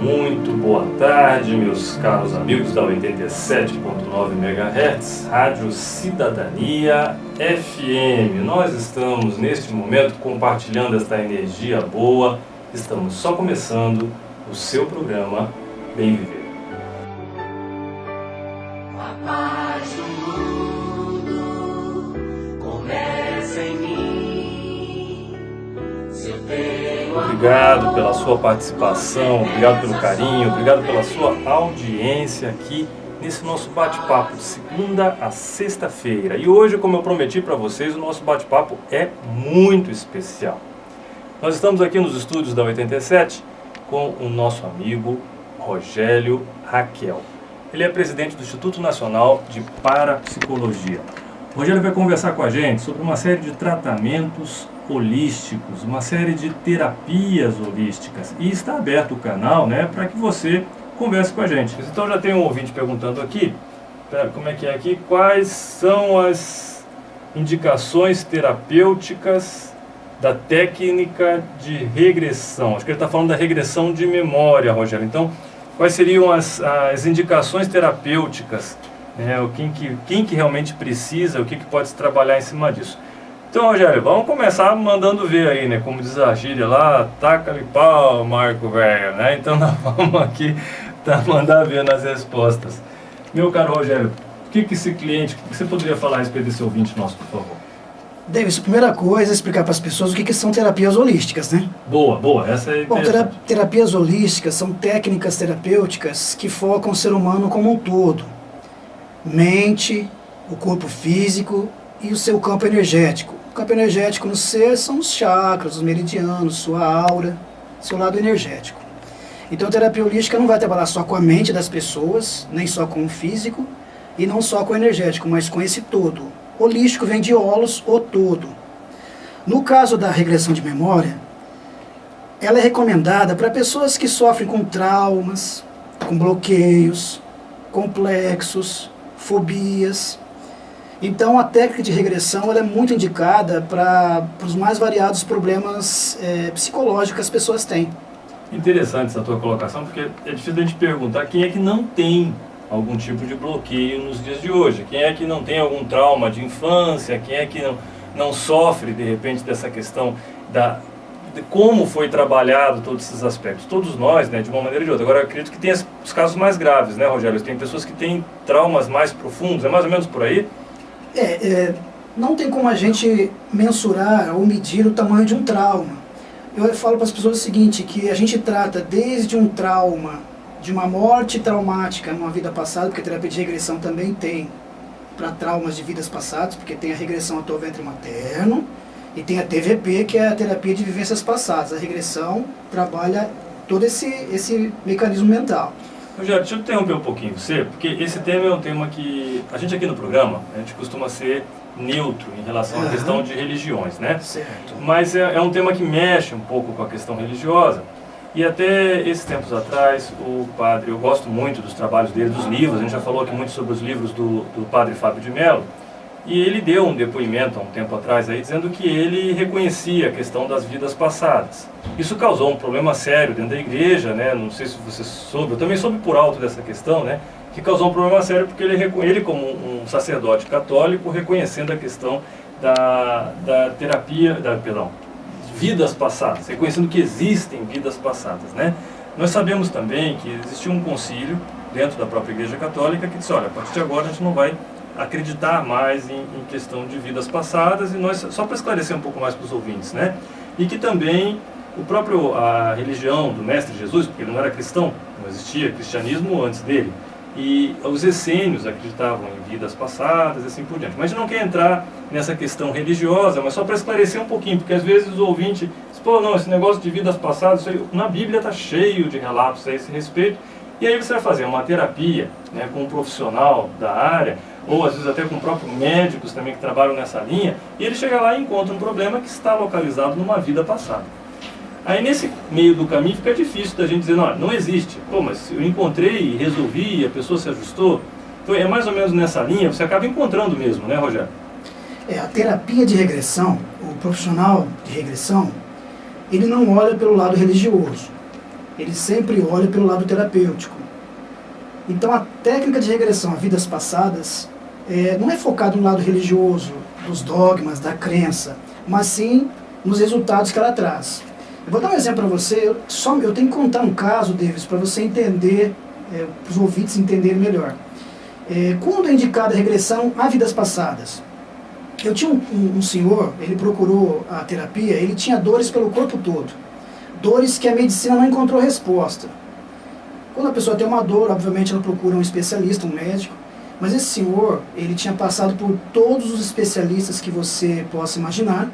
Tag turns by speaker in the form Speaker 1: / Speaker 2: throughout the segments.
Speaker 1: Muito boa tarde, meus caros amigos da 87.9 MHz, Rádio Cidadania FM. Nós estamos neste momento compartilhando esta energia boa. Estamos só começando o seu programa Bem Viver.
Speaker 2: A paz do mundo começa em mim. Se eu tenho
Speaker 1: Obrigado pela sua participação, obrigado pelo carinho, obrigado pela sua audiência aqui nesse nosso bate-papo de segunda a sexta-feira. E hoje, como eu prometi para vocês, o nosso bate-papo é muito especial. Nós estamos aqui nos estúdios da 87 com o nosso amigo Rogélio Raquel. Ele é presidente do Instituto Nacional de Parapsicologia. O Rogélio vai conversar com a gente sobre uma série de tratamentos holísticos, uma série de terapias holísticas. E está aberto o canal, né, para que você converse com a gente. Então já tem um ouvinte perguntando aqui, como é que é aqui, quais são as indicações terapêuticas da técnica de regressão. Acho que ele está falando da regressão de memória, Rogélio. Então, quais seriam as indicações terapêuticas? Quem que realmente precisa, o que pode se trabalhar em cima disso? Então, Rogério, vamos começar mandando ver aí, né? Como diz a gíria lá, taca-lhe pau, Marco Velho, né? Então, nós vamos aqui mandar ver nas respostas. Meu caro Rogério, o que esse cliente, o que você poderia falar a respeito desse ouvinte nosso, por favor?
Speaker 3: Davis, a primeira coisa é explicar para as pessoas o que são terapias holísticas, né?
Speaker 1: Boa, essa é interessante.
Speaker 3: Bom, terapias holísticas são técnicas terapêuticas que focam o ser humano como um todo. Mente, o corpo físico e o seu campo energético. O campo energético no ser são os chakras, os meridianos, sua aura, seu lado energético. Então a terapia holística não vai trabalhar só com a mente das pessoas, nem só com o físico e não só com o energético, mas com esse todo. Holístico vem de holos, o todo. No caso da regressão de memória, ela é recomendada para pessoas que sofrem com traumas, com bloqueios, complexos, fobias. Então a técnica de regressão ela é muito indicada para os mais variados problemas psicológicos que as pessoas têm.
Speaker 1: Interessante essa tua colocação, porque é difícil a gente perguntar quem é que não tem algum tipo de bloqueio nos dias de hoje. Quem é que não tem algum trauma de infância? Quem é que não sofre, de repente, dessa questão de como foi trabalhado todos esses aspectos? Todos nós, né, de uma maneira ou de outra. Agora, eu acredito que tem os casos mais graves, né, Rogério? Tem pessoas que têm traumas mais profundos, é mais ou menos por aí?
Speaker 3: Não tem como a gente mensurar ou medir o tamanho de um trauma. Eu falo para as pessoas o seguinte, que a gente trata desde um trauma, de uma morte traumática numa vida passada, porque a terapia de regressão também tem para traumas de vidas passadas, porque tem a regressão até o ventre materno, e tem a TVP, que é a terapia de vivências passadas. A regressão trabalha todo esse mecanismo mental.
Speaker 1: Rogério, deixa eu interromper um pouquinho você, porque esse tema é um tema que a gente aqui no programa, a gente costuma ser neutro em relação à questão de religiões, né?
Speaker 3: Certo.
Speaker 1: Mas é um tema que mexe um pouco com a questão religiosa. E até esses tempos atrás, o padre, eu gosto muito dos trabalhos dele, dos livros, a gente já falou aqui muito sobre os livros do padre Fábio de Mello, e ele deu um depoimento há um tempo atrás aí, dizendo que ele reconhecia a questão das vidas passadas. Isso causou um problema sério dentro da igreja, né? Não sei se você soube, eu também soube por alto dessa questão, né? Que causou um problema sério porque ele como um sacerdote católico, reconhecendo a questão da terapia, vidas passadas, reconhecendo que existem vidas passadas, né? Nós sabemos também que existiu um concílio dentro da própria Igreja Católica que disse, olha, a partir de agora a gente não vai acreditar mais em questão de vidas passadas, e nós, só para esclarecer um pouco mais para os ouvintes, né? E que também a religião do Mestre Jesus, porque ele não era cristão, não existia cristianismo antes dele, e os essênios acreditavam em vidas passadas e assim por diante. Mas a gente não quer entrar nessa questão religiosa, mas só para esclarecer um pouquinho, porque às vezes o ouvinte diz, pô, não, esse negócio de vidas passadas, isso aí, na Bíblia está cheio de relatos a esse respeito, e aí você vai fazer uma terapia, né, com um profissional da área, ou às vezes até com próprios médicos também que trabalham nessa linha, e ele chega lá e encontra um problema que está localizado numa vida passada. Aí nesse meio do caminho fica difícil da gente dizer, não existe. Pô, mas eu encontrei e resolvi, a pessoa se ajustou. Então é mais ou menos nessa linha, você acaba encontrando mesmo, né, Rogério?
Speaker 3: A terapia de regressão, o profissional de regressão, ele não olha pelo lado religioso. ele sempre olha pelo lado terapêutico. Então a técnica de regressão a vidas passadas não é focada no lado religioso, dos dogmas, da crença, mas sim nos resultados que ela traz. Eu vou dar um exemplo para você, eu tenho que contar um caso, Davis, para você entender, para os ouvintes entenderem melhor. Quando é indicada a regressão a vidas passadas? Eu tinha um senhor, ele procurou a terapia, ele tinha dores pelo corpo todo. Dores que a medicina não encontrou resposta. Quando a pessoa tem uma dor, obviamente ela procura um especialista, um médico. Mas esse senhor, ele tinha passado por todos os especialistas que você possa imaginar.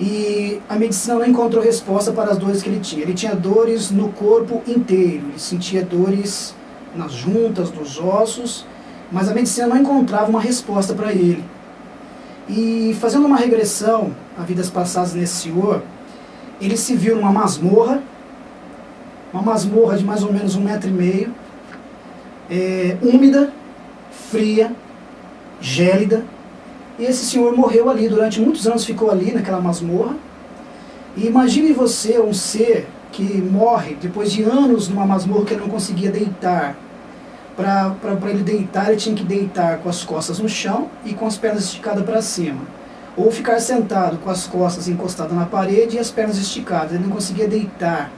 Speaker 3: E a medicina não encontrou resposta para as dores que ele tinha. Ele tinha dores no corpo inteiro, ele sentia dores nas juntas, dos ossos, mas a medicina não encontrava uma resposta para ele. E fazendo uma regressão a vidas passadas nesse senhor, ele se viu numa masmorra de mais ou menos 1,5 metro, úmida, fria, gélida. E esse senhor morreu ali, durante muitos anos ficou ali naquela masmorra. E imagine você, um ser que morre depois de anos numa masmorra que ele não conseguia deitar. Para ele deitar, ele tinha que deitar com as costas no chão e com as pernas esticadas para cima. Ou ficar sentado com as costas encostadas na parede e as pernas esticadas. Ele não conseguia deitar.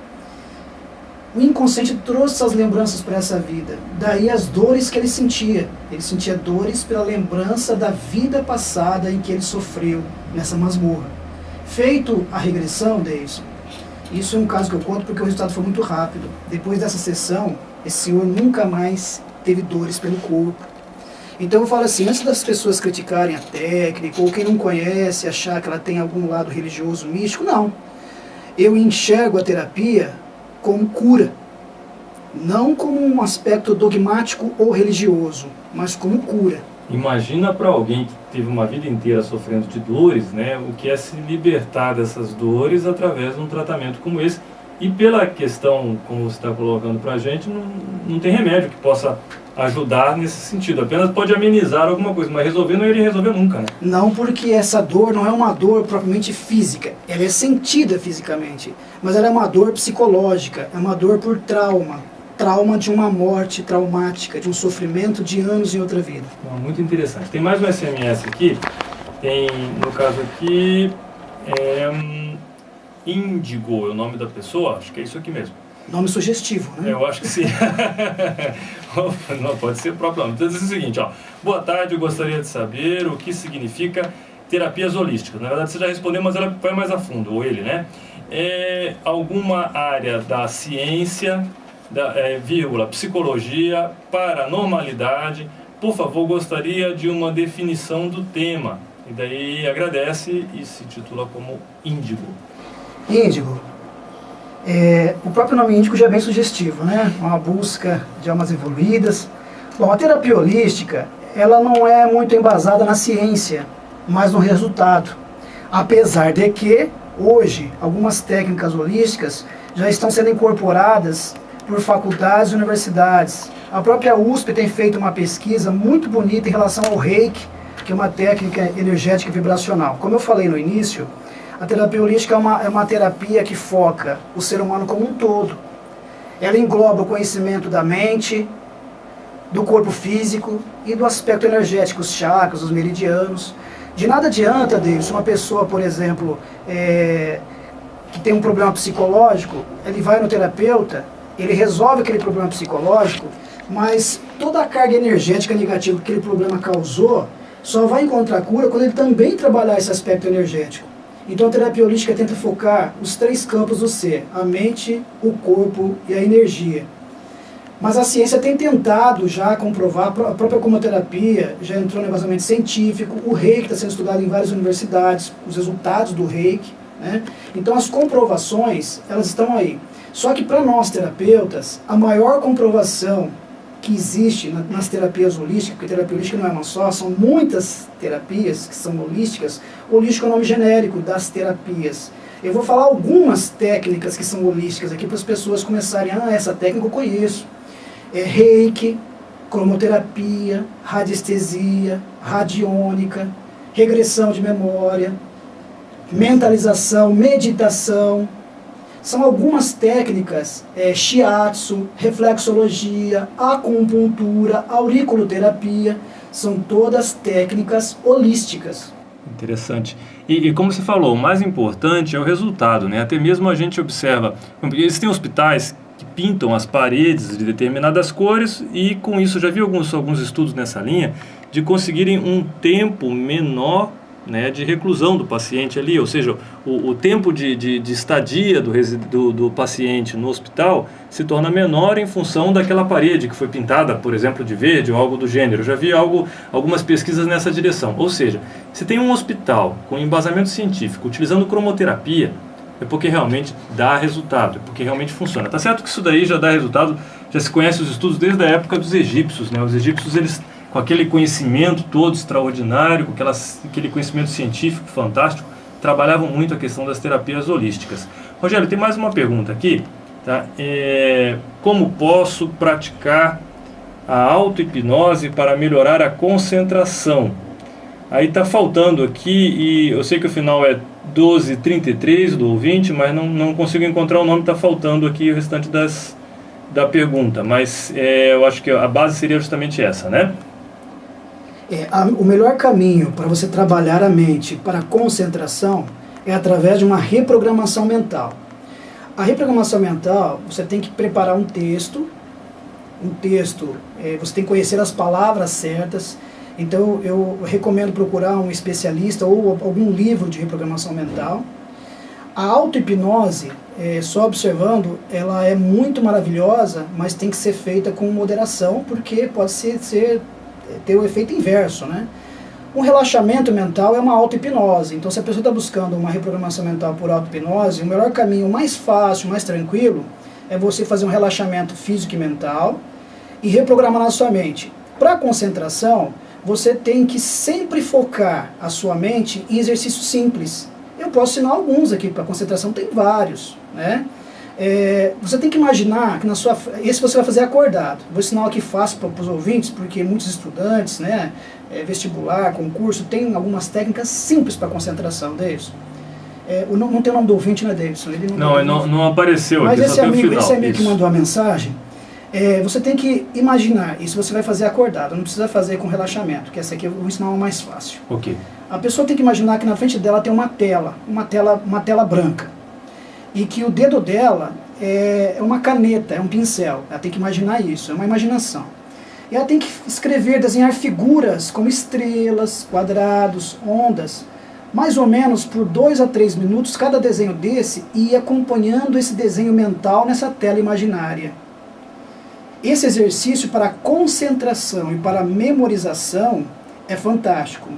Speaker 3: O inconsciente trouxe essas lembranças para essa vida. Daí as dores que ele sentia. Ele sentia dores pela lembrança da vida passada em que ele sofreu nessa masmorra. Feito a regressão, Davidson, isso é um caso que eu conto porque o resultado foi muito rápido. Depois dessa sessão, esse senhor nunca mais teve dores pelo corpo. Então eu falo assim, antes das pessoas criticarem a técnica, ou quem não conhece, achar que ela tem algum lado religioso, místico, não. Eu enxergo a terapia como cura, não como um aspecto dogmático ou religioso, mas como cura.
Speaker 1: Imagina para alguém que teve uma vida inteira sofrendo de dores, né, o que é se libertar dessas dores através de um tratamento como esse. E pela questão, como você está colocando para a gente, não tem remédio que possa ajudar nesse sentido. Apenas pode amenizar alguma coisa, mas resolver não iria resolver nunca, né?
Speaker 3: Não, porque essa dor não é uma dor propriamente física. Ela é sentida fisicamente, mas ela é uma dor psicológica, é uma dor por trauma. Trauma de uma morte traumática, de um sofrimento de anos em outra vida.
Speaker 1: Bom, muito interessante. Tem mais um SMS aqui. Tem, no caso aqui, Índigo é o nome da pessoa, acho que é isso aqui mesmo.
Speaker 3: Nome sugestivo, né?
Speaker 1: Eu acho que sim. Não, pode ser o próprio nome. Então diz o seguinte, ó. Boa tarde, eu gostaria de saber o que significa terapias holísticas. Na verdade você já respondeu, mas ela vai mais a fundo, ou ele, né? Alguma área da ciência, psicologia, paranormalidade. Por favor, gostaria de uma definição do tema. E daí agradece e se titula como Índigo.
Speaker 3: Índigo. O próprio nome índigo já é bem sugestivo, né? Uma busca de almas evoluídas. Bom, a terapia holística, ela não é muito embasada na ciência, mas no resultado. Apesar de que, hoje, algumas técnicas holísticas já estão sendo incorporadas por faculdades e universidades. A própria USP tem feito uma pesquisa muito bonita em relação ao Reiki, que é uma técnica energética vibracional. Como eu falei no início, a terapia holística é uma terapia que foca o ser humano como um todo. Ela engloba o conhecimento da mente, do corpo físico e do aspecto energético, os chakras, os meridianos. De nada adianta, Davis, uma pessoa, por exemplo, que tem um problema psicológico, ele vai no terapeuta, ele resolve aquele problema psicológico, mas toda a carga energética negativa que aquele problema causou só vai encontrar cura quando ele também trabalhar esse aspecto energético. Então a terapia holística tenta focar os 3 campos do ser, a mente, o corpo e a energia. Mas a ciência tem tentado já comprovar, a própria cromoterapia já entrou no embasamento científico, o Reiki está sendo estudado em várias universidades, os resultados do Reiki, né? Então as comprovações, elas estão aí. Só que para nós terapeutas, a maior comprovação que existe nas terapias holísticas, porque terapia holística não é uma só, são muitas terapias que são holísticas. Holístico é o nome genérico das terapias. Eu vou falar algumas técnicas que são holísticas aqui para as pessoas começarem, essa técnica eu conheço. Reiki, cromoterapia, radiestesia, radiônica, regressão de memória, mentalização, meditação. São algumas técnicas, shiatsu, reflexologia, acupuntura, auriculoterapia, são todas técnicas holísticas.
Speaker 1: Interessante. E como você falou, o mais importante é o resultado, né? Até mesmo a gente observa, existem hospitais que pintam as paredes de determinadas cores e com isso já vi alguns estudos nessa linha de conseguirem um tempo menor, né, de reclusão do paciente ali, ou seja, o tempo de estadia do paciente no hospital se torna menor em função daquela parede que foi pintada, por exemplo, de verde ou algo do gênero. Eu já vi algumas pesquisas nessa direção. Ou seja, se tem um hospital com embasamento científico utilizando cromoterapia, é porque realmente dá resultado, é porque realmente funciona. Tá certo que isso daí já dá resultado, já se conhece os estudos desde a época dos egípcios, né? Os egípcios, eles, com aquele conhecimento todo extraordinário, com aquele conhecimento científico fantástico, trabalhavam muito a questão das terapias holísticas. Rogério, tem mais uma pergunta aqui, tá? Como posso praticar a auto-hipnose para melhorar a concentração? Aí está faltando aqui, e eu sei que o final é 1233 do ouvinte, mas não consigo encontrar o nome, está faltando aqui o restante da pergunta, mas eu acho que a base seria justamente essa, né?
Speaker 3: O melhor caminho para você trabalhar a mente para a concentração é através de uma reprogramação mental. A reprogramação mental, você tem que preparar um texto, você tem que conhecer as palavras certas. Então eu recomendo procurar um especialista ou algum livro de reprogramação mental. A auto-hipnose, só observando, ela é muito maravilhosa, mas tem que ser feita com moderação, porque pode ter o efeito inverso, né? Um relaxamento mental é uma auto-hipnose. Então, se a pessoa está buscando uma reprogramação mental por auto-hipnose, o melhor caminho, mais fácil, mais tranquilo, é você fazer um relaxamento físico e mental e reprogramar na sua mente. Para a concentração, você tem que sempre focar a sua mente em exercícios simples. Eu posso ensinar alguns aqui, para concentração tem vários, né? Você tem que imaginar que esse você vai fazer acordado. Vou ensinar aqui fácil para os ouvintes, porque muitos estudantes, né, vestibular, concurso, tem algumas técnicas simples para concentração, Davidson. Não tem o nome do ouvinte, né, Davidson? Ele
Speaker 1: não apareceu aqui,
Speaker 3: mas
Speaker 1: só tem o final.
Speaker 3: esse amigo que mandou a mensagem, você tem que imaginar, isso você vai fazer acordado, não precisa fazer com relaxamento, que essa aqui eu vou ensinar uma mais fácil.
Speaker 1: Ok.
Speaker 3: A pessoa tem que imaginar que na frente dela tem uma tela branca. E que o dedo dela é uma caneta, é um pincel. Ela tem que imaginar isso, é uma imaginação. E ela tem que escrever, desenhar figuras como estrelas, quadrados, ondas, mais ou menos por 2 a 3 minutos cada desenho desse, e ir acompanhando esse desenho mental nessa tela imaginária. Esse exercício para concentração e para memorização é fantástico.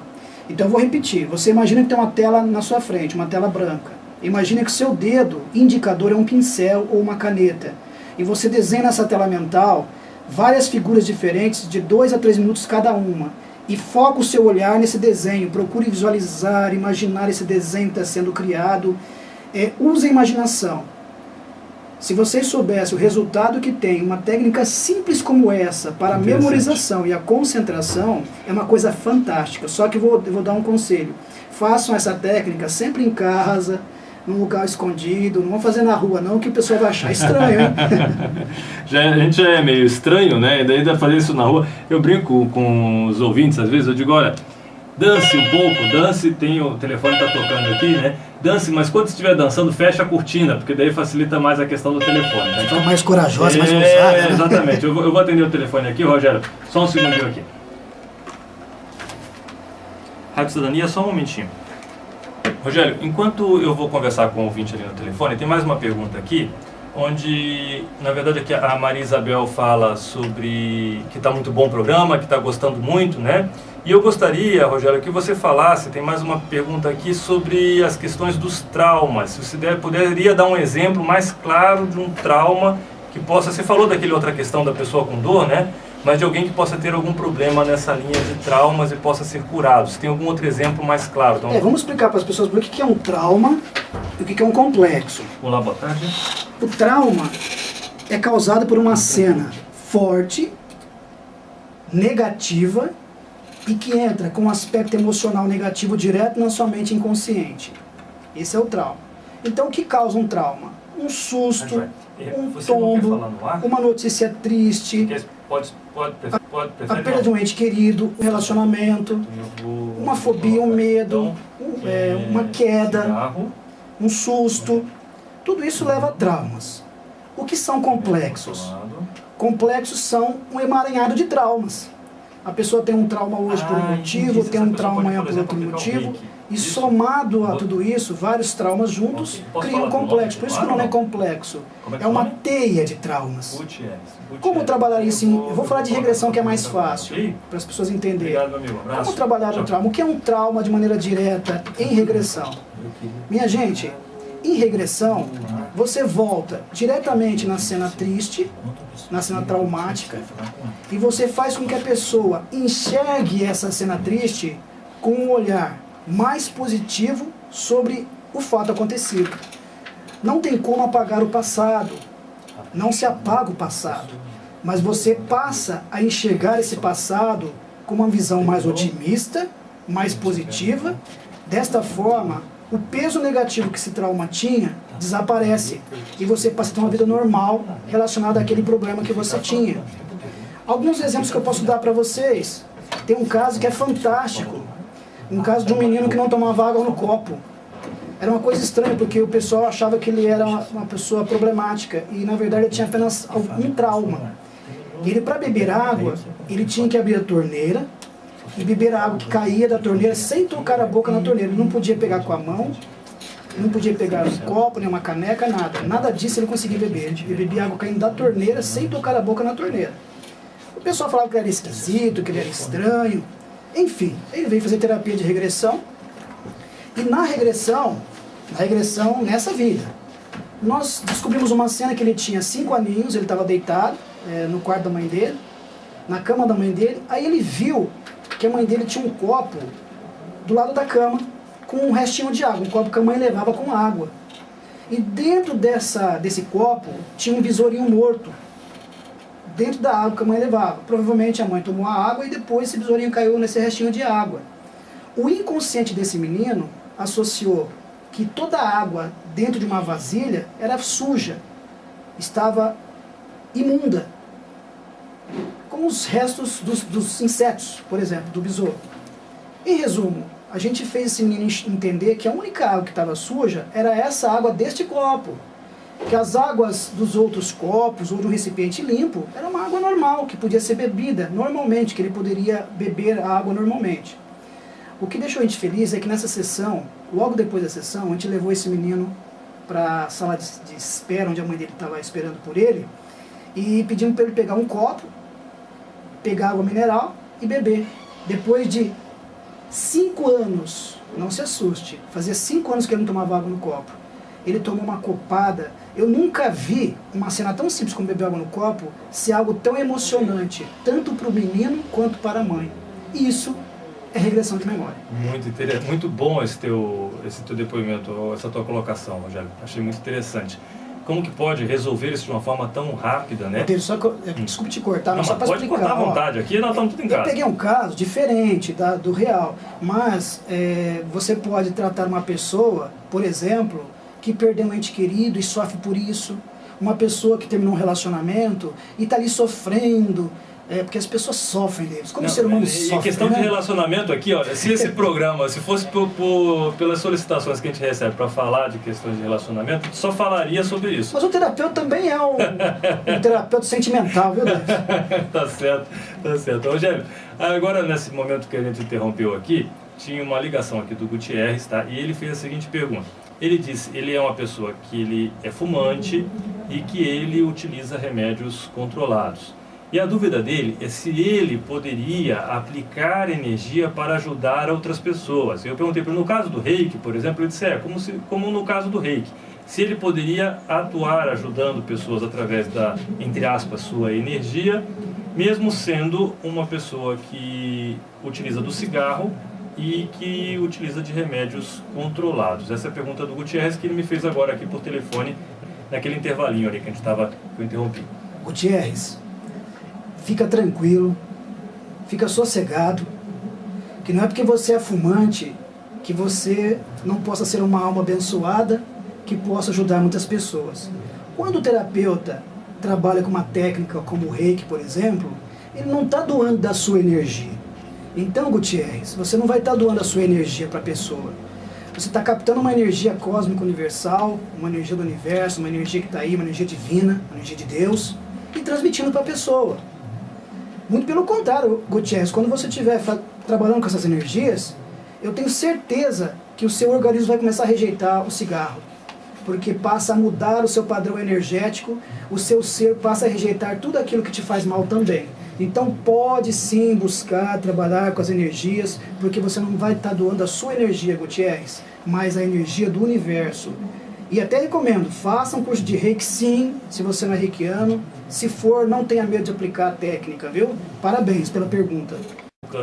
Speaker 3: Então eu vou repetir, você imagina que tem uma tela na sua frente, uma tela branca. Imagina que o seu dedo indicador é um pincel ou uma caneta. E você desenha nessa tela mental várias figuras diferentes de 2 a 3 minutos cada uma. E foca o seu olhar nesse desenho. Procure visualizar, imaginar esse desenho que está sendo criado. Use a imaginação. Se vocês soubessem o resultado que tem uma técnica simples como essa para a memorização e a concentração, é uma coisa fantástica. Só que eu vou dar um conselho. Façam essa técnica sempre em casa, num lugar escondido, não vão fazer na rua não, que o pessoal vai achar estranho, hein?
Speaker 1: A gente já é meio estranho, né? E daí fazer isso na rua, eu brinco com os ouvintes, às vezes eu digo, olha, dance um pouco, tem o telefone tá tocando aqui, né? Dance, mas quando estiver dançando, fecha a cortina, porque daí facilita mais a questão do telefone. Né?
Speaker 3: Então, mais corajosa, mais ousada. Né?
Speaker 1: Exatamente. Eu vou atender o telefone aqui, Rogério, só um segundinho aqui. Rádio Cidadania, só um momentinho. Rogério, enquanto eu vou conversar com o ouvinte ali no telefone, tem mais uma pergunta aqui, onde, na verdade, aqui a Maria Isabel fala sobre que está muito bom o programa, que está gostando muito, né? E eu gostaria, Rogério, que você falasse, tem mais uma pergunta aqui sobre as questões dos traumas. Se você poderia dar um exemplo mais claro de um trauma que possa... Você falou daquela outra questão da pessoa com dor, né? Mas de alguém que possa ter algum problema nessa linha de traumas e possa ser curado. Se tem algum outro exemplo mais claro? Então...
Speaker 3: vamos explicar para as pessoas o que é um trauma e o que é um complexo.
Speaker 1: Olá, boa tarde.
Speaker 3: O trauma é causado por uma cena forte, negativa, e que entra com um aspecto emocional negativo direto na sua mente inconsciente. Esse é o trauma. Então, o que causa um trauma? um susto, um
Speaker 1: Você não quer
Speaker 3: tombo,
Speaker 1: falar no ar?
Speaker 3: uma notícia triste,
Speaker 1: Pode
Speaker 3: a perda de um ente querido, um relacionamento, uma fobia, um medo, uma queda,
Speaker 1: cigarro.
Speaker 3: um susto. Tudo isso leva a traumas. O que são complexos? Complexos são um emaranhado de traumas. A pessoa tem um trauma hoje por um motivo, tem um trauma amanhã por outro motivo, e somado a tudo isso, vários traumas juntos criam um complexo. Por isso que o nome é complexo. É uma teia de traumas. Como trabalhar isso? Eu vou falar de regressão, que é mais fácil, para as pessoas entenderem. Como trabalhar o trauma? O que é um trauma de maneira direta em regressão? Minha gente, em regressão, você volta diretamente na cena triste, na cena traumática, e você faz com que a pessoa enxergue essa cena triste com um olhar mais positivo sobre o fato acontecido. Não tem como apagar o passado, não se apaga o passado, mas você passa a enxergar esse passado com uma visão mais otimista, mais positiva. Desta forma, o peso negativo que esse trauma tinha desaparece e você passa a ter uma vida normal relacionada àquele problema que você tinha. Alguns exemplos que eu posso dar para vocês. Tem um caso que é fantástico. Um caso de um menino que não tomava água no copo. Era uma coisa estranha, porque o pessoal achava que ele era uma pessoa problemática e na verdade ele tinha apenas um trauma. Ele, para beber água, ele tinha que abrir a torneira e beber a água que caía da torneira sem tocar a boca na torneira. Ele não podia pegar com a mão, não podia pegar um copo, nem uma caneca, nada. Nada disso ele conseguia beber. Ele bebia água caindo da torneira sem tocar a boca na torneira. O pessoal falava que ele era esquisito, que ele era estranho. Enfim, ele veio fazer terapia de regressão. E na regressão nessa vida, nós descobrimos uma cena que ele tinha 5 aninhos, ele estava deitado no quarto da mãe dele, na cama da mãe dele. Aí ele viu que a mãe dele tinha um copo do lado da cama com um restinho de água, um copo que a mãe levava com água. E dentro desse copo tinha um besourinho morto, dentro da água que a mãe levava. Provavelmente a mãe tomou a água e depois esse besourinho caiu nesse restinho de água. O inconsciente desse menino associou que toda a água dentro de uma vasilha era suja, estava imunda, como os restos dos insetos, por exemplo, do besouro. Em resumo, a gente fez esse menino entender que a única água que estava suja era essa água deste copo. Que as águas dos outros copos ou de um recipiente limpo era uma água normal, que podia ser bebida normalmente, que ele poderia beber a água normalmente. O que deixou a gente feliz é que nessa sessão, logo depois da sessão, a gente levou esse menino para a sala de espera, onde a mãe dele estava esperando por ele, e pedimos para ele pegar um copo, pegar água mineral e beber. Depois de 5 anos, não se assuste, fazia 5 anos que ele não tomava água no copo. Ele tomou uma copada. Eu nunca vi uma cena tão simples como beber água no copo ser algo tão emocionante, tanto para o menino quanto para a mãe. E isso é regressão de memória. Muito interessante,
Speaker 1: muito bom esse teu depoimento, essa tua colocação, Rogério. Achei muito interessante. Como que pode resolver isso de uma forma tão rápida, né?
Speaker 3: Só que desculpe te cortar, mas só para explicar.
Speaker 1: Pode cortar à vontade, aqui nós estamos tudo em casa.
Speaker 3: Eu peguei um caso diferente do real, mas você pode tratar uma pessoa, por exemplo, que perdeu um ente querido e sofre por isso, uma pessoa que terminou um relacionamento e está ali sofrendo, porque as pessoas sofrem deles, como o ser humano sofre.
Speaker 1: Em questão
Speaker 3: de
Speaker 1: relacionamento aqui, olha, se esse programa, se fosse pelas solicitações que a gente recebe para falar de questões de relacionamento, só falaria sobre isso.
Speaker 3: Mas o terapeuta também é um terapeuta sentimental, viu, Deus?
Speaker 1: Tá certo. Rogério, agora nesse momento que a gente interrompeu aqui, tinha uma ligação aqui do Gutierrez, tá? E ele fez a seguinte pergunta. Ele disse, ele é uma pessoa que ele é fumante e que ele utiliza remédios controlados. E a dúvida dele é se ele poderia aplicar energia para ajudar outras pessoas. Eu perguntei para ele, no caso do reiki, por exemplo, ele disse, como no caso do reiki, se ele poderia atuar ajudando pessoas através da, entre aspas, sua energia, mesmo sendo uma pessoa que utiliza do cigarro e que utiliza de remédios controlados. Essa é a pergunta do Gutierrez que ele me fez agora aqui por telefone, naquele intervalinho ali que eu interrompi.
Speaker 3: Gutierrez, fica tranquilo, fica sossegado, que não é porque você é fumante que você não possa ser uma alma abençoada, que que possa ajudar muitas pessoas. Quando o terapeuta trabalha com uma técnica como o Reiki, por exemplo, ele não está doando da sua energia. Então, Gutierrez, você não vai estar doando a sua energia para a pessoa. Você está captando uma energia cósmica universal, uma energia do universo, uma energia que está aí, uma energia divina, uma energia de Deus, e transmitindo para a pessoa. Muito pelo contrário, Gutierrez, quando você estiver trabalhando com essas energias, eu tenho certeza que o seu organismo vai começar a rejeitar o cigarro, porque passa a mudar o seu padrão energético, o seu ser passa a rejeitar tudo aquilo que te faz mal também. Então pode sim buscar trabalhar com as energias, porque você não vai estar doando a sua energia, Gutierrez, mas a energia do universo. E até recomendo, faça um curso de Reiki sim, se você não é reikiano. Se for, não tenha medo de aplicar a técnica, viu? Parabéns pela pergunta.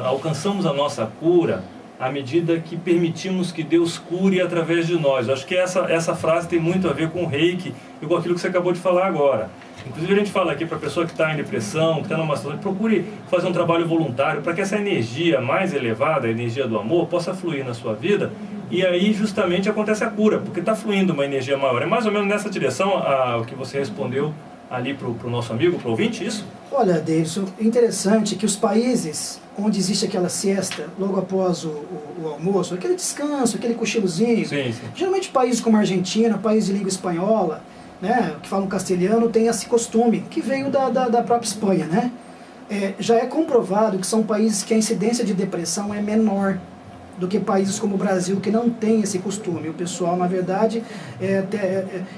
Speaker 1: Alcançamos a nossa cura à medida que permitimos que Deus cure através de nós. Eu acho que essa frase tem muito a ver com o Reiki e com aquilo que você acabou de falar agora. Inclusive a gente fala aqui para a pessoa que está em depressão, que está numa situação, procure fazer um trabalho voluntário para que essa energia mais elevada, a energia do amor, possa fluir na sua vida, e aí justamente acontece a cura, porque está fluindo uma energia maior. É mais ou menos nessa direção o que você respondeu ali para o nosso amigo, para o ouvinte, isso?
Speaker 3: Olha, Davidson, interessante que os países onde existe aquela siesta, logo após o almoço, aquele descanso, aquele cochilozinho,
Speaker 1: sim.
Speaker 3: Geralmente países como a Argentina, países de língua espanhola, né, que falam castelhano, tem esse costume, que veio da própria Espanha, né? Já é comprovado que são países que a incidência de depressão é menor do que países como o Brasil, que não tem esse costume. O pessoal, na verdade,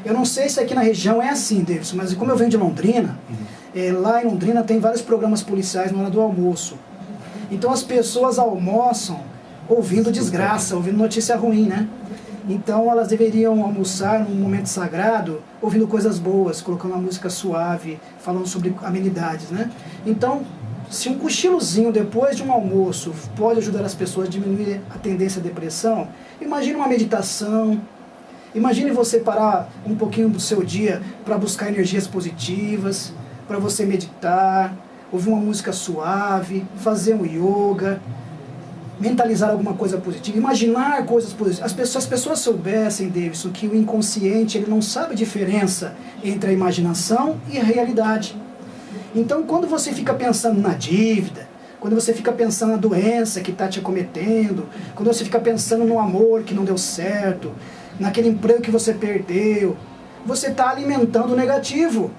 Speaker 3: eu não sei se aqui na região é assim, Davidson, mas como eu venho de Londrina, lá em Londrina tem vários programas policiais na hora do almoço. Então as pessoas almoçam ouvindo desgraça, ouvindo notícia ruim, né? Então elas deveriam almoçar num momento sagrado, ouvindo coisas boas, colocando uma música suave, falando sobre amenidades, né? Então, se um cochilozinho depois de um almoço pode ajudar as pessoas a diminuir a tendência à depressão, imagine uma meditação, imagine você parar um pouquinho do seu dia para buscar energias positivas, para você meditar, ouvir uma música suave, fazer um yoga, mentalizar alguma coisa positiva, imaginar coisas positivas. As pessoas soubessem, Davidson, que o inconsciente ele não sabe a diferença entre a imaginação e a realidade. Então, quando você fica pensando na dívida, quando você fica pensando na doença que está te acometendo, quando você fica pensando no amor que não deu certo, naquele emprego que você perdeu, você está alimentando o negativo.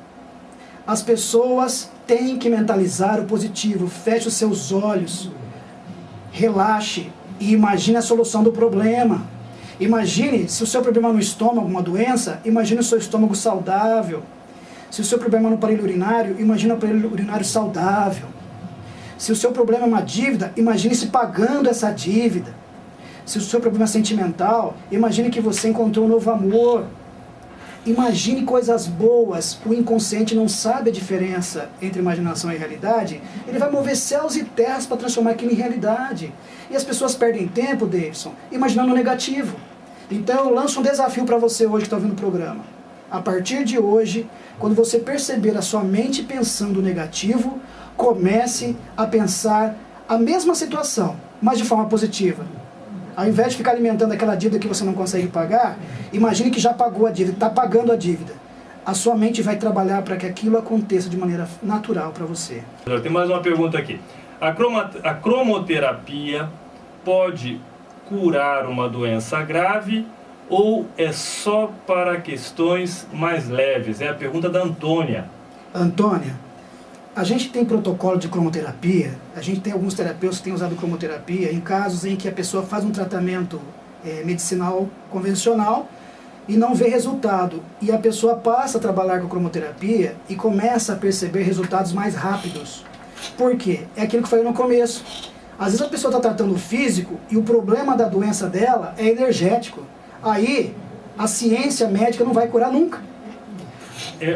Speaker 3: As pessoas têm que mentalizar o positivo. Feche os seus olhos, relaxe e imagine a solução do problema. Imagine, se o seu problema é no estômago, uma doença, imagine o seu estômago saudável. Se o seu problema é no aparelho urinário, imagine o aparelho urinário saudável. Se o seu problema é uma dívida, imagine-se pagando essa dívida. Se o seu problema é sentimental, imagine que você encontrou um novo amor. Imagine coisas boas. O inconsciente não sabe a diferença entre imaginação e realidade. Ele vai mover céus e terras para transformar aquilo em realidade. E as pessoas perdem tempo, Davidson, imaginando o negativo. Então eu lanço um desafio para você hoje que está ouvindo o programa. A partir de hoje, quando você perceber a sua mente pensando negativo, comece a pensar a mesma situação, mas de forma positiva. Ao invés de ficar alimentando aquela dívida que você não consegue pagar, imagine que já pagou a dívida, está pagando a dívida. A sua mente vai trabalhar para que aquilo aconteça de maneira natural para você.
Speaker 1: Tem mais uma pergunta aqui. A cromoterapia pode curar uma doença grave ou é só para questões mais leves? É a pergunta da Antônia.
Speaker 3: Antônia, a gente tem protocolo de cromoterapia, a gente tem alguns terapeutas que têm usado cromoterapia em casos em que a pessoa faz um tratamento medicinal convencional e não vê resultado. E a pessoa passa a trabalhar com cromoterapia e começa a perceber resultados mais rápidos. Por quê? É aquilo que eu falei no começo. Às vezes a pessoa está tratando o físico e o problema da doença dela é energético. Aí a ciência médica não vai curar nunca.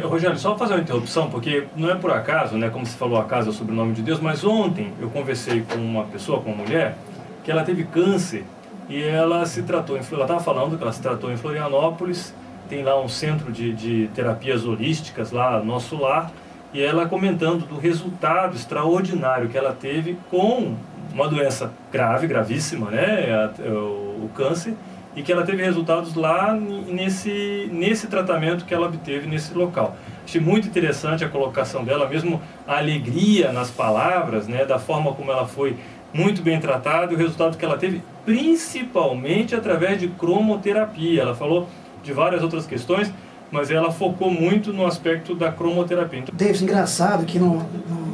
Speaker 1: Rogério, só fazer uma interrupção, porque não é por acaso, né, como você falou, acaso é o sobrenome de Deus, mas ontem eu conversei com uma pessoa, com uma mulher, que ela teve câncer e ela se tratou, ela estava falando que ela se tratou em Florianópolis, tem lá um centro de terapias holísticas lá, Nosso Lar, e ela comentando do resultado extraordinário que ela teve com uma doença grave, gravíssima, né, o câncer, e que ela teve resultados lá nesse tratamento que ela obteve nesse local. Achei muito interessante a colocação dela, mesmo a alegria nas palavras, né, da forma como ela foi muito bem tratada e o resultado que ela teve, principalmente através de cromoterapia. Ela falou de várias outras questões, mas ela focou muito no aspecto da cromoterapia.
Speaker 3: Davis, engraçado que no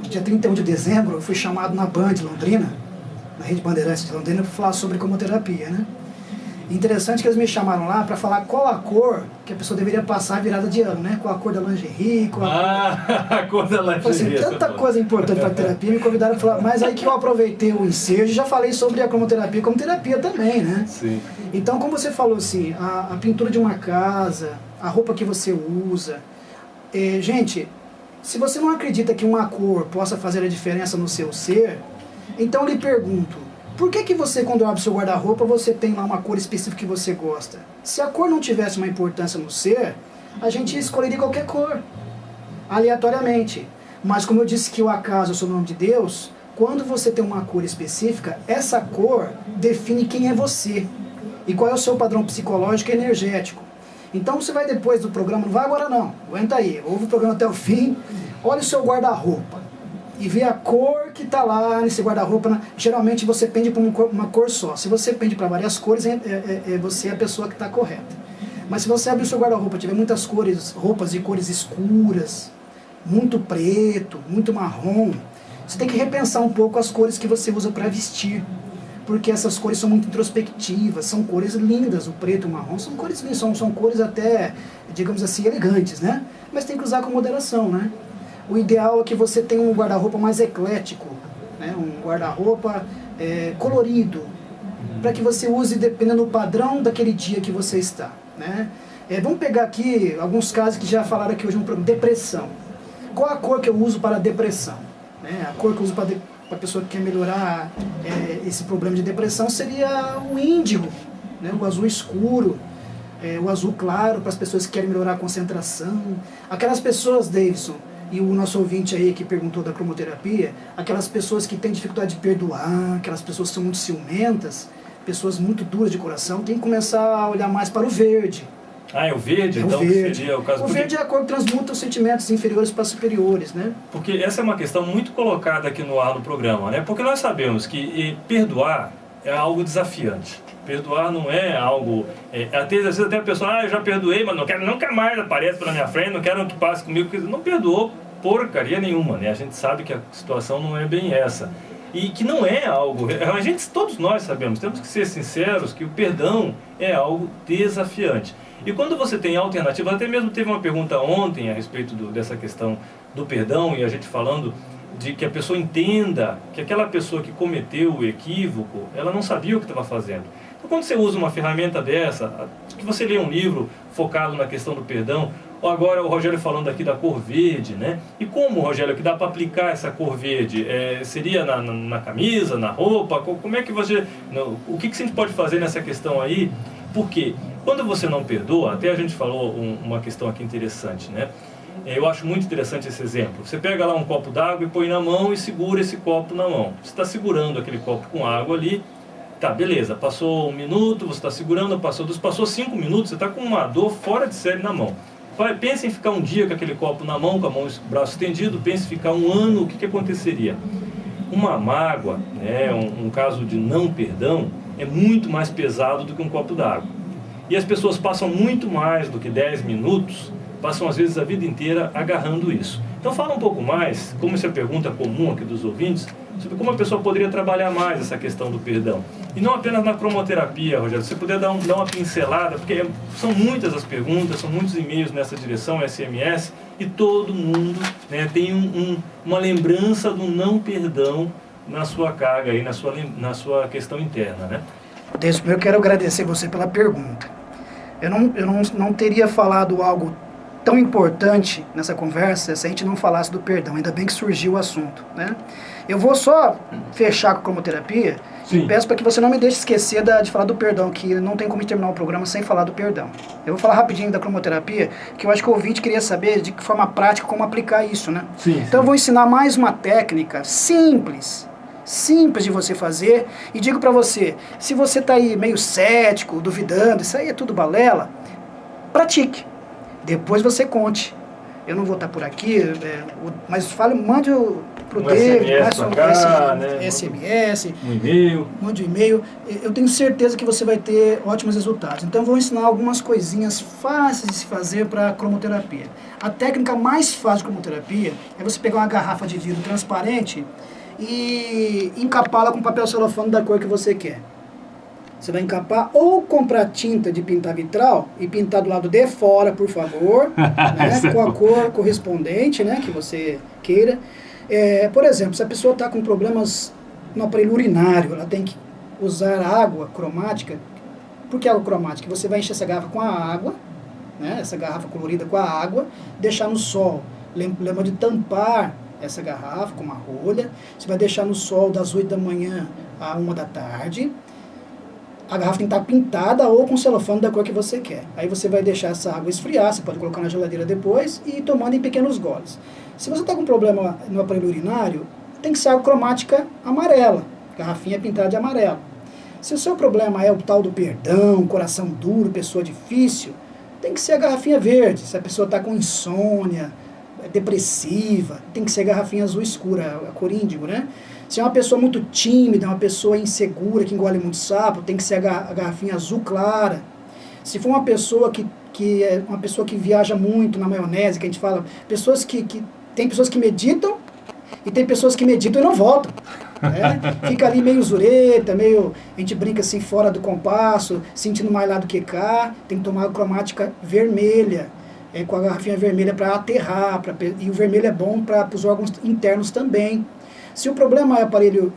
Speaker 3: dia 31 de dezembro eu fui chamado na Band Londrina, na Rede Bandeirantes de Londrina, para falar sobre cromoterapia, né? Interessante que eles me chamaram lá para falar qual a cor que a pessoa deveria passar a virada de ano, né? Qual a cor da lingerie, qual
Speaker 1: a cor da lingerie.
Speaker 3: Assim, tanta coisa importante para a terapia, me convidaram para falar, mas aí que eu aproveitei o ensejo e já falei sobre a cromoterapia como terapia também, né?
Speaker 1: Sim.
Speaker 3: Então, como você falou assim, a pintura de uma casa, a roupa que você usa, gente, se você não acredita que uma cor possa fazer a diferença no seu ser, então eu lhe pergunto, por que você, quando abre seu guarda-roupa, você tem lá uma cor específica que você gosta? Se a cor não tivesse uma importância no ser, a gente escolheria qualquer cor, aleatoriamente. Mas como eu disse que o acaso é o nome de Deus, quando você tem uma cor específica, essa cor define quem é você e qual é o seu padrão psicológico e energético. Então você vai depois do programa, não vai agora não, aguenta aí, ouve o programa até o fim, olha o seu guarda-roupa e vê a cor que está lá nesse guarda-roupa. Geralmente você pende para uma cor só. Se você pende para várias cores, você é a pessoa que está correta. Mas se você abrir o seu guarda-roupa, tiver muitas cores, roupas de cores escuras, muito preto, muito marrom, você tem que repensar um pouco as cores que você usa para vestir. Porque essas cores são muito introspectivas, são cores lindas, o preto e o marrom são cores lindas, são cores até, digamos assim, elegantes, né? Mas tem que usar com moderação, né? O ideal é que você tenha um guarda-roupa mais eclético, né? Um guarda-roupa colorido, para que você use dependendo do padrão daquele dia que você está, né? Vamos pegar aqui alguns casos que já falaram aqui hoje no programa. Depressão. Qual a cor que eu uso para a depressão? Né? A cor que eu uso para a pessoa que quer melhorar esse problema de depressão seria o índigo, né? O azul escuro, o azul claro para as pessoas que querem melhorar a concentração. Aquelas pessoas, Davidson, e o nosso ouvinte aí que perguntou da cromoterapia, aquelas pessoas que têm dificuldade de perdoar, aquelas pessoas que são muito ciumentas, pessoas muito duras de coração, tem que começar a olhar mais para o verde.
Speaker 1: Ah, é o verde?
Speaker 3: É
Speaker 1: então
Speaker 3: o verde.
Speaker 1: Seria o caso.
Speaker 3: O verde é a cor que transmuta os sentimentos inferiores para superiores, né?
Speaker 1: Porque essa é uma questão muito colocada aqui no ar no programa, né? Porque nós sabemos que perdoar é algo desafiante. Perdoar não é algo... às vezes até a pessoa, eu já perdoei, mas não quero nunca mais apareça na minha frente, não quero que passe comigo, porque não perdoou porcaria nenhuma, né? A gente sabe que a situação não é bem essa. E que não é algo... todos nós sabemos, temos que ser sinceros, que o perdão é algo desafiante. E quando você tem alternativas, até mesmo teve uma pergunta ontem a respeito dessa questão do perdão, e a gente falando de que a pessoa entenda que aquela pessoa que cometeu o equívoco, ela não sabia o que estava fazendo. Então quando você usa uma ferramenta dessa, que você lê um livro focado na questão do perdão, ou agora o Rogério falando aqui da cor verde, né? E como, Rogério, que dá para aplicar essa cor verde? Seria na camisa, na roupa? Como é que você... o que a gente pode fazer nessa questão aí? Porque quando você não perdoa, até a gente falou uma questão aqui interessante, né? Eu acho muito interessante esse exemplo. Você pega lá um copo d'água e põe na mão e segura esse copo na mão. Você está segurando aquele copo com água ali. Tá, beleza, passou 1 minuto, você está segurando, passou 5 minutos, você está com uma dor fora de série na mão. Pense em ficar um dia com aquele copo na mão, com o braço estendido, pense em ficar 1 ano, o que aconteceria? Uma mágoa, né, um caso de não perdão, é muito mais pesado do que um copo d'água. E as pessoas passam muito mais do que 10 minutos, passam às vezes a vida inteira agarrando isso. Então fala um pouco mais, como essa é a pergunta comum aqui dos ouvintes, sobre como a pessoa poderia trabalhar mais essa questão do perdão. E não apenas na cromoterapia, Rogério, se você puder dar uma pincelada, porque são muitas as perguntas, são muitos e-mails nessa direção, SMS, e todo mundo, né, tem uma lembrança do não perdão na sua carga, aí, na sua questão interna, né?
Speaker 3: Desde o primeiro, eu quero agradecer você pela pergunta. Eu não teria falado algo tão importante nessa conversa se a gente não falasse do perdão. Ainda bem que surgiu o assunto, né? Eu vou só fechar com a cromoterapia. Sim. E peço para que você não me deixe esquecer de falar do perdão, que não tem como terminar o programa sem falar do perdão. Eu vou falar rapidinho da cromoterapia, que eu acho que o ouvinte queria saber de que forma prática como aplicar isso, né?
Speaker 1: Sim,
Speaker 3: então eu vou ensinar mais uma técnica simples, simples de você fazer. E digo para você, se você está aí meio cético, duvidando, isso aí é tudo balela, pratique. Depois você conte. Eu não vou estar por aqui, mas mande para o David, SMS,
Speaker 1: um e-mail.
Speaker 3: Mande um e-mail. Eu tenho certeza que você vai ter ótimos resultados. Então eu vou ensinar algumas coisinhas fáceis de se fazer para cromoterapia. A técnica mais fácil de cromoterapia é você pegar uma garrafa de vidro transparente e encapá-la com papel celofane da cor que você quer. Você vai encapar ou comprar tinta de pintar vitral e pintar do lado de fora, por favor, né, com a cor correspondente, né, que você queira. Por exemplo, se a pessoa está com problemas no aparelho urinário, ela tem que usar água cromática. Por que água cromática? Você vai encher essa garrafa com a água, né, essa garrafa colorida com a água, deixar no sol. Lembra de tampar essa garrafa com uma rolha. Você vai deixar no sol das 8 da manhã à 1 da tarde. A garrafa tem que estar pintada ou com celofane da cor que você quer. Aí você vai deixar essa água esfriar, você pode colocar na geladeira depois e ir tomando em pequenos goles. Se você está com problema no aparelho urinário, tem que ser água cromática amarela, garrafinha pintada de amarelo. Se o seu problema é o tal do perdão, coração duro, pessoa difícil, tem que ser a garrafinha verde. Se a pessoa está com insônia, depressiva, tem que ser a garrafinha azul escura, a cor índigo, né? Se é uma pessoa muito tímida, uma pessoa insegura, que engole muito sapo, tem que ser a garrafinha azul clara. Se for uma pessoa que é uma pessoa que viaja muito na maionese, que a gente fala, tem pessoas que meditam e tem pessoas que meditam e não voltam. Né? Fica ali meio zureta, a gente brinca assim fora do compasso, sentindo mais lá do que cá, tem que tomar a cromática vermelha, com a garrafinha vermelha para aterrar, e o vermelho é bom para os órgãos internos também. Se o problema é aparelho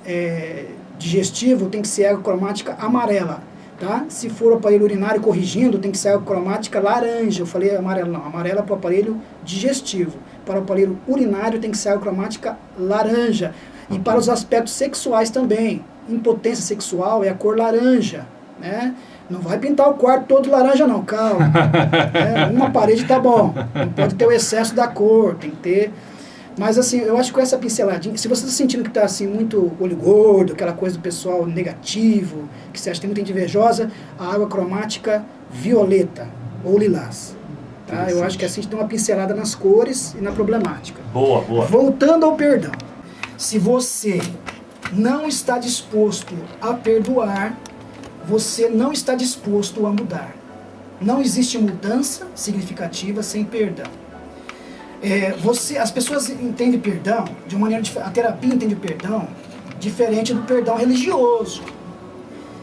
Speaker 3: digestivo, tem que ser água cromática amarela, tá? Se for o aparelho urinário corrigindo, tem que ser água cromática laranja. Eu falei amarela não, amarela para o aparelho digestivo. Para o aparelho urinário tem que ser água cromática laranja. E para os aspectos sexuais também. Impotência sexual é a cor laranja, né? Não vai pintar o quarto todo laranja não, calma. Uma parede tá bom, não pode ter o excesso da cor, tem que ter... Mas assim, eu acho que com essa pinceladinha, se você está sentindo que está assim muito olho gordo, aquela coisa do pessoal negativo, que você acha que tem muita gente invejosa, a água cromática violeta ou lilás. Tá? Eu acho que assim a gente tem uma pincelada nas cores e na problemática.
Speaker 1: Boa, boa.
Speaker 3: Voltando ao perdão. Se você não está disposto a perdoar, você não está disposto a mudar. Não existe mudança significativa sem perdão. As pessoas entendem perdão de uma maneira diferente. A terapia entende perdão diferente do perdão religioso.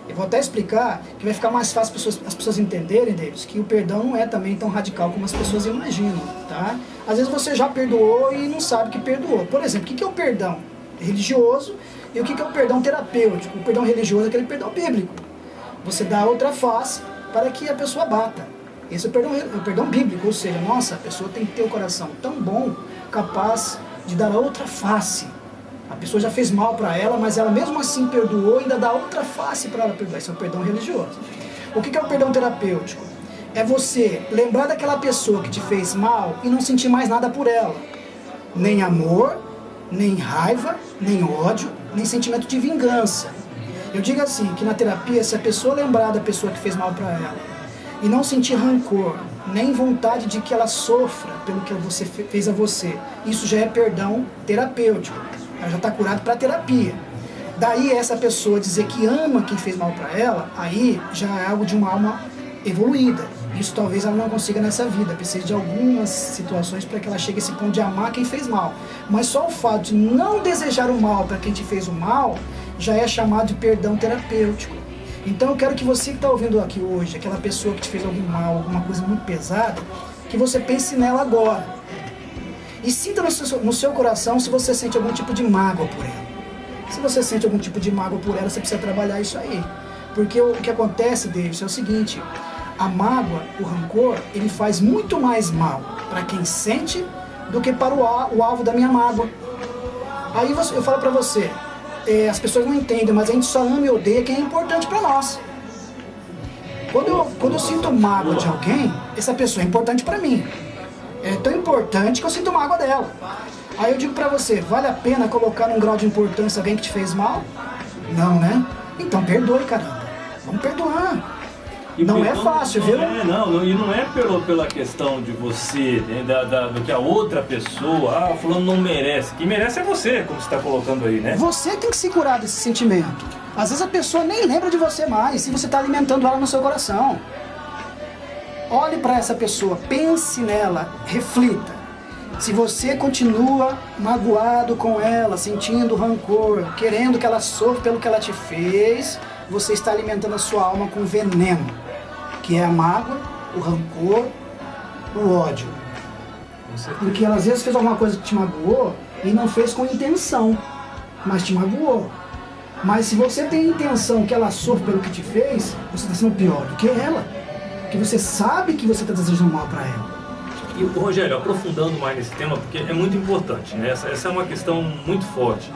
Speaker 3: Eu vou até explicar que vai ficar mais fácil as pessoas entenderem, Davis, que o perdão não é também tão radical como as pessoas imaginam, tá? Às vezes você já perdoou e não sabe que perdoou. Por exemplo, o que é o perdão religioso e o que é o perdão terapêutico? O perdão religioso é aquele perdão bíblico. Você dá outra face para que a pessoa bata. Esse é o perdão bíblico, ou seja, nossa, a pessoa tem que ter o coração tão bom, capaz de dar a outra face. A pessoa já fez mal para ela, mas ela mesmo assim perdoou e ainda dá outra face para ela perdoar. Esse é o perdão religioso. O que é o perdão terapêutico? É você lembrar daquela pessoa que te fez mal e não sentir mais nada por ela. Nem amor, nem raiva, nem ódio, nem sentimento de vingança. Eu digo assim, que na terapia, se a pessoa lembrar da pessoa que fez mal para ela, e não sentir rancor, nem vontade de que ela sofra pelo que você fez a você, isso já é perdão terapêutico. Ela já está curada para terapia. Daí essa pessoa dizer que ama quem fez mal para ela, aí já é algo de uma alma evoluída. Isso talvez ela não consiga nessa vida, precisa de algumas situações para que ela chegue a esse ponto de amar quem fez mal. Mas só o fato de não desejar o mal para quem te fez o mal, já é chamado de perdão terapêutico. Então eu quero que você que está ouvindo aqui hoje, aquela pessoa que te fez algum mal, alguma coisa muito pesada, que você pense nela agora. E sinta no seu coração se você sente algum tipo de mágoa por ela. Se você sente algum tipo de mágoa por ela, você precisa trabalhar isso aí. Porque o que acontece, Davis, é o seguinte, a mágoa, o rancor, ele faz muito mais mal para quem sente do que para o alvo da minha mágoa. Aí eu falo para você, as pessoas não entendem, mas a gente só ama e odeia quem é importante para nós. Quando eu sinto mágoa de alguém, essa pessoa é importante para mim. É tão importante que eu sinto mágoa dela. Aí eu digo pra você, vale a pena colocar num grau de importância alguém que te fez mal? Não, né? Então perdoe, caramba. Vamos perdoar. Não é fácil, viu?
Speaker 1: E não é pela questão de você, né, do que a outra pessoa, fulano não merece. Quem merece é você, como você está colocando aí, né?
Speaker 3: Você tem que se curar desse sentimento. Às vezes a pessoa nem lembra de você mais, se você está alimentando ela no seu coração. Olhe para essa pessoa, pense nela, reflita. Se você continua magoado com ela, sentindo rancor, querendo que ela sofra pelo que ela te fez, você está alimentando a sua alma com veneno, que é a mágoa, o rancor, o ódio. Porque ela às vezes fez alguma coisa que te magoou e não fez com intenção, mas te magoou. Mas se você tem a intenção que ela sofra pelo que te fez, você está sendo pior do que ela. Porque você sabe que você está desejando mal para ela.
Speaker 1: E, Rogério, aprofundando mais nesse tema, porque é muito importante, né? Essa é uma questão muito forte.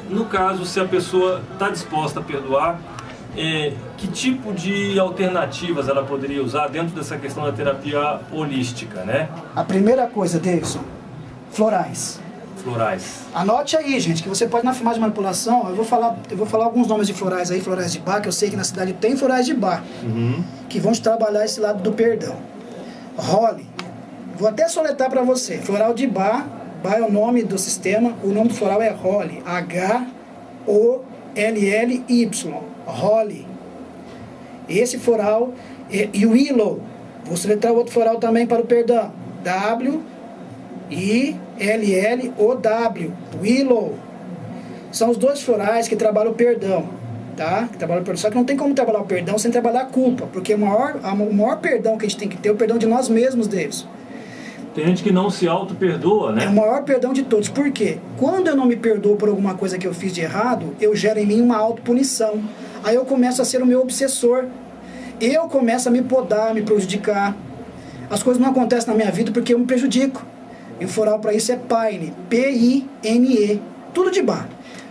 Speaker 1: No caso, se a pessoa está disposta a perdoar, que tipo de alternativas ela poderia usar dentro dessa questão da terapia holística, né?
Speaker 3: A primeira coisa, Davidson, florais.
Speaker 1: Florais.
Speaker 3: Anote aí, gente, que você pode na filmagem de manipulação, eu vou falar alguns nomes de florais aí, florais de Bach, que eu sei que na cidade tem florais de Bach, que vão te trabalhar esse lado do perdão. Holly, vou até soletrar para você, floral de Bach, Bach é o nome do sistema, o nome do floral é Holly, H-O-L-L-Y, Holly. Esse floral, e Willow, vou soletrar outro floral também para o perdão, W-I-L-L-O-W, Willow. São os dois florais que trabalham o perdão, tá? Que trabalham o perdão. Só que não tem como trabalhar o perdão sem trabalhar a culpa, porque o maior perdão que a gente tem que ter é o perdão de nós mesmos, Deus.
Speaker 1: Tem gente que não se auto-perdoa, né?
Speaker 3: É o maior perdão de todos. Por quê? Quando eu não me perdoo por alguma coisa que eu fiz de errado, eu gero em mim uma autopunição. Aí eu começo a ser o meu obsessor. Eu começo a me podar, me prejudicar. As coisas não acontecem na minha vida porque eu me prejudico. E o floral para isso é Paine, P-I-N-E. Tudo de Bach.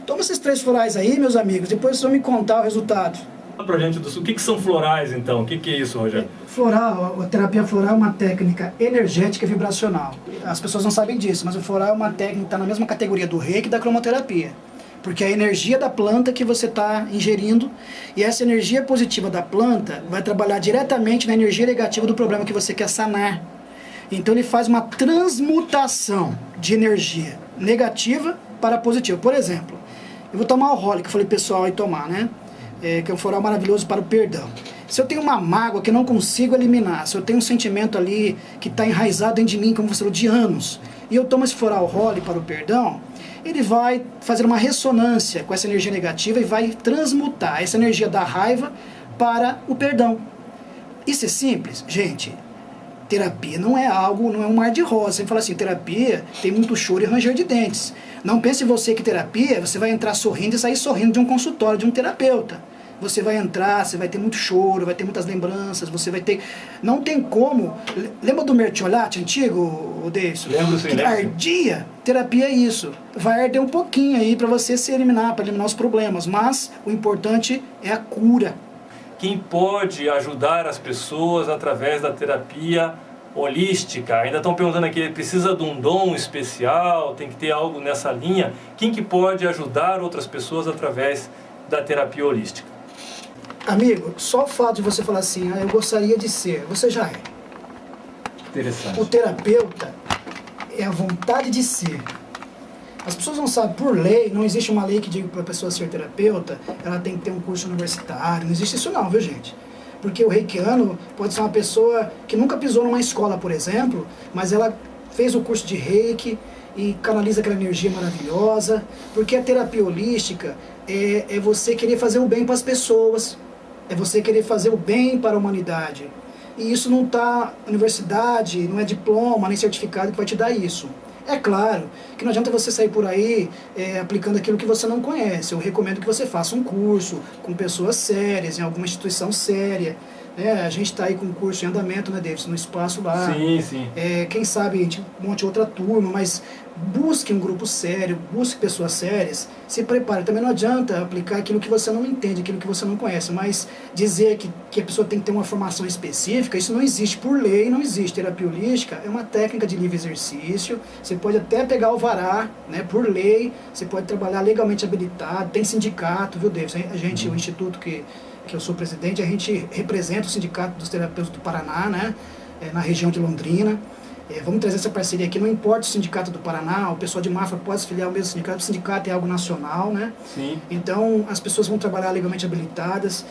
Speaker 3: Toma esses 3 florais aí, meus amigos, depois vocês vão me contar o resultado.
Speaker 1: Fala pra gente o que são florais, então? O que é isso, Rogério?
Speaker 3: Floral, a terapia floral é uma técnica energética e vibracional. As pessoas não sabem disso, mas o floral é uma técnica que está na mesma categoria do reiki e da cromoterapia. Porque é a energia da planta que você está ingerindo, e essa energia positiva da planta vai trabalhar diretamente na energia negativa do problema que você quer sanar. Então ele faz uma transmutação de energia negativa para positiva. Por exemplo, eu vou tomar o Holly, que eu falei pessoal aí tomar, né? Que é um floral maravilhoso para o perdão. Se eu tenho uma mágoa que eu não consigo eliminar, se eu tenho um sentimento ali que está enraizado dentro de mim, como você falou, de anos, e eu tomo esse floral Holly para o perdão, ele vai fazer uma ressonância com essa energia negativa e vai transmutar essa energia da raiva para o perdão. Isso é simples? Gente, terapia não é um mar de rosa. Você fala assim, terapia tem muito choro e ranger de dentes. Não pense você que terapia, você vai entrar sorrindo e sair sorrindo de um consultório, de um terapeuta. Você vai entrar, você vai ter muito choro, vai ter muitas lembranças, você vai ter... Não tem como... Lembra do mertiolate antigo, Davidson?
Speaker 1: Lembro, sim.
Speaker 3: Que ardia? Terapia é isso. Vai arder um pouquinho aí para você se eliminar, para eliminar os problemas. Mas o importante é a cura.
Speaker 1: Quem pode ajudar as pessoas através da terapia holística? Ainda estão perguntando aqui, precisa de um dom especial, tem que ter algo nessa linha. Quem que pode ajudar outras pessoas através da terapia holística?
Speaker 3: Amigo, só o fato de você falar assim, eu gostaria de ser, você já é.
Speaker 1: Interessante.
Speaker 3: O terapeuta é a vontade de ser. As pessoas não sabem, por lei, não existe uma lei que diga para a pessoa ser terapeuta, ela tem que ter um curso universitário, não existe isso não, viu gente? Porque o reikiano pode ser uma pessoa que nunca pisou numa escola, por exemplo, mas ela fez o curso de reiki e canaliza aquela energia maravilhosa, porque a terapia holística é você querer fazer o bem para as pessoas, é você querer fazer o bem para a humanidade. E isso não está, universidade, não é diploma, nem certificado que vai te dar isso. É claro que não adianta você sair por aí aplicando aquilo que você não conhece. Eu recomendo que você faça um curso com pessoas sérias, em alguma instituição séria, A gente está aí com um curso em andamento, né, Davidson, no espaço lá.
Speaker 1: Sim, sim.
Speaker 3: Quem sabe a gente monte outra turma, mas busque um grupo sério, busque pessoas sérias, se prepare. Também não adianta aplicar aquilo que você não entende, aquilo que você não conhece, mas dizer que a pessoa tem que ter uma formação específica, isso não existe por lei, não existe. Terapia holística é uma técnica de livre exercício, você pode até pegar alvará, né, por lei, você pode trabalhar legalmente habilitado, tem sindicato, viu, Davidson? A gente, o instituto que eu sou presidente, a gente representa o Sindicato dos Terapeutas do Paraná, né, na região de Londrina. Vamos trazer essa parceria aqui, não importa o Sindicato do Paraná, o pessoal de Mafra pode se filiar ao mesmo sindicato, o sindicato é algo nacional, né?
Speaker 1: Sim.
Speaker 3: Então, as pessoas vão trabalhar legalmente habilitadas,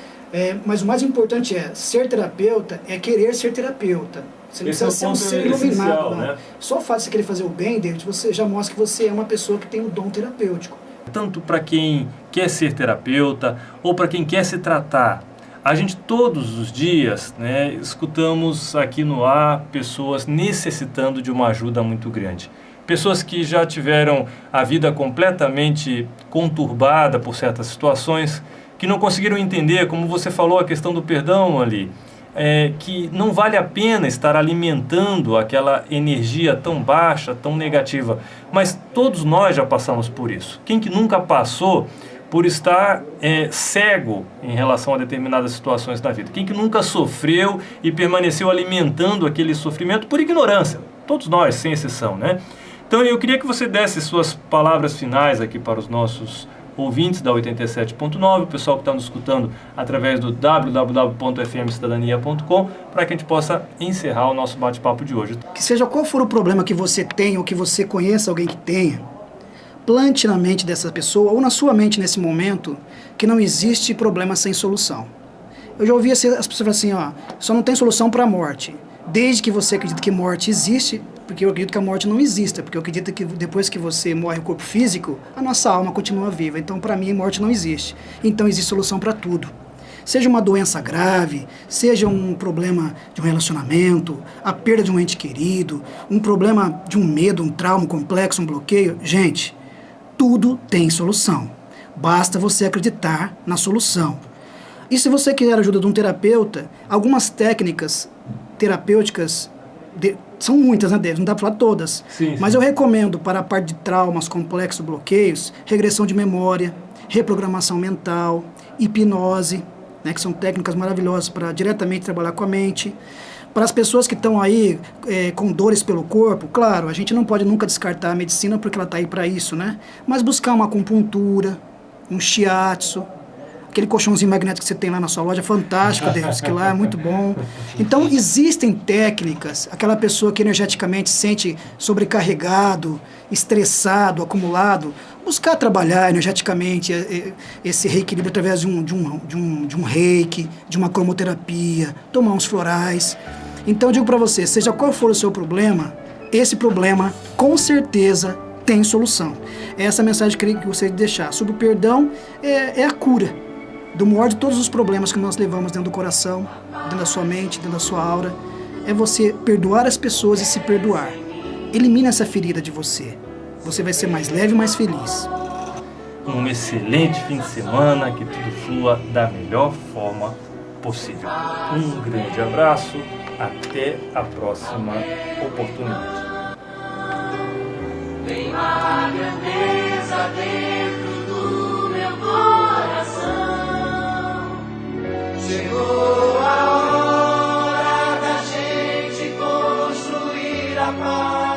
Speaker 3: mas o mais importante ser terapeuta é querer ser terapeuta. Você não precisa ser um ser iluminado, né? Só o fato de você querer fazer o bem, David, você já mostra que você é uma pessoa que tem um dom terapêutico.
Speaker 1: Tanto para quem quer ser terapeuta ou para quem quer se tratar. A gente todos os dias, né, escutamos aqui no ar pessoas necessitando de uma ajuda muito grande. Pessoas que já tiveram a vida completamente conturbada por certas situações, que não conseguiram entender, como você falou, a questão do perdão ali, que não vale a pena estar alimentando aquela energia tão baixa, tão negativa. Mas todos nós já passamos por isso. Quem que nunca passou por estar cego em relação a determinadas situações da vida? Quem que nunca sofreu e permaneceu alimentando aquele sofrimento por ignorância? Todos nós, sem exceção, né? Então eu queria que você desse suas palavras finais aqui para os nossos ouvintes da 87.9, o pessoal que está nos escutando através do www.fmcidadania.com, para que a gente possa encerrar o nosso bate-papo de hoje.
Speaker 3: Que seja qual for o problema que você tenha ou que você conheça alguém que tenha, plante na mente dessa pessoa ou na sua mente nesse momento que não existe problema sem solução. Eu já ouvi as pessoas falarem assim, só não tem solução para a morte. Desde que você acredita que morte existe, porque eu acredito que a morte não exista, porque eu acredito que depois que você morre o corpo físico, a nossa alma continua viva. Então, para mim, morte não existe. Então, existe solução para tudo. Seja uma doença grave, seja um problema de um relacionamento, a perda de um ente querido, um problema de um medo, um trauma, um complexo, um bloqueio. Gente, tudo tem solução. Basta você acreditar na solução. E se você quiser a ajuda de um terapeuta, algumas técnicas terapêuticas, são muitas, né, David? Não dá para falar todas.
Speaker 1: Sim.
Speaker 3: Mas eu recomendo para a parte de traumas, complexos, bloqueios, regressão de memória, reprogramação mental, hipnose, né, que são técnicas maravilhosas para diretamente trabalhar com a mente. Para as pessoas que estão aí com dores pelo corpo, claro, a gente não pode nunca descartar a medicina porque ela está aí para isso, né? Mas buscar uma acupuntura, um shiatsu, aquele colchãozinho magnético que você tem lá na sua loja, fantástico, Deus, que lá é muito bom. Então, existem técnicas, aquela pessoa que energeticamente se sente sobrecarregado, estressado, acumulado, buscar trabalhar energeticamente esse reequilíbrio através de um reiki, de uma cromoterapia, tomar uns florais. Então, eu digo para você, seja qual for o seu problema, esse problema, com certeza, tem solução. Essa é a mensagem que eu gostaria de deixar. Sobre o perdão, é a cura do maior de todos os problemas que nós levamos dentro do coração, dentro da sua mente, dentro da sua aura. É você perdoar as pessoas e se perdoar. Elimina essa ferida de você. Você vai ser mais leve e mais feliz.
Speaker 1: Um excelente fim de semana, que tudo flua da melhor forma possível. Um grande abraço, até a próxima oportunidade.
Speaker 2: Tem uma grandeza dentro do meu coração. Chegou a hora da gente construir a paz.